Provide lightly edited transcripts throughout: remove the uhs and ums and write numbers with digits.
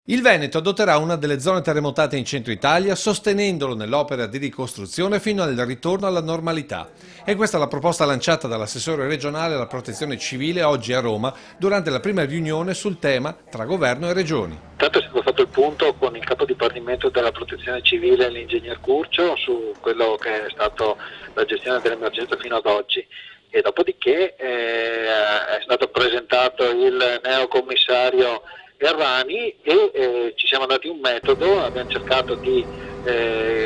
Il Veneto adotterà una delle zone terremotate in centro Italia, sostenendolo nell'opera di ricostruzione fino al ritorno alla normalità. E questa è la proposta lanciata dall'assessore regionale alla protezione civile oggi a Roma durante la prima riunione sul tema tra governo e regioni. Intanto è stato fatto il punto con il capo dipartimento della protezione civile, l'ingegner Curcio, su quello che è stato la gestione dell'emergenza fino ad oggi. E dopodiché è stato presentato il neocommissario Errani e ci siamo dati un metodo, abbiamo cercato di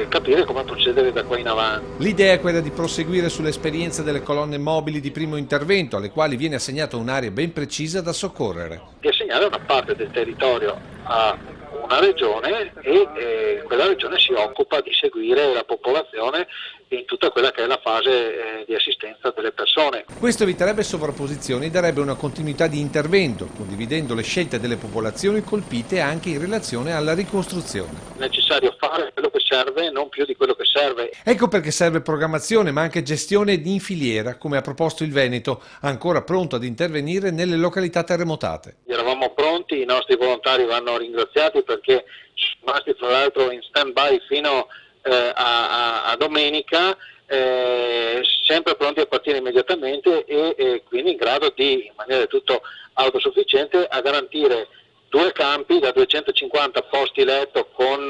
capire come procedere da qua in avanti. L'idea è quella di proseguire sull'esperienza delle colonne mobili di primo intervento, alle quali viene assegnata un'area ben precisa da soccorrere. Di assegnare una parte del territorio a una regione e quella regione si occupa di seguire la popolazione in tutta quella che è la fase di assistenza delle persone. Questo eviterebbe sovrapposizioni e darebbe una continuità di intervento, condividendo le scelte delle popolazioni colpite anche in relazione alla ricostruzione. È necessario fare quello che serve, non più di quello che serve. Ecco perché serve programmazione, ma anche gestione in filiera, come ha proposto il Veneto, ancora pronto ad intervenire nelle località terremotate. Eravamo pronti, i nostri volontari vanno ringraziati perché sono rimasti fra l'altro in stand-by fino a domenica, sempre pronti a partire immediatamente e quindi in grado di, in maniera del tutto autosufficiente, a garantire 2 campi da 250 posti letto con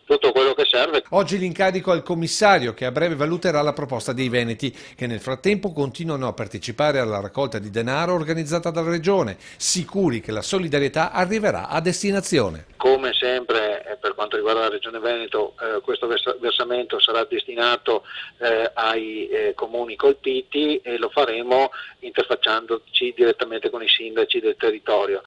tutto quello che serve. Oggi l'incarico al commissario che a breve valuterà la proposta dei Veneti, che nel frattempo continuano a partecipare alla raccolta di denaro organizzata dalla Regione, sicuri che la solidarietà arriverà a destinazione. Come sempre per quanto riguarda la Regione Veneto questo versamento sarà destinato ai comuni colpiti e lo faremo interfacciandoci direttamente con i sindaci del territorio.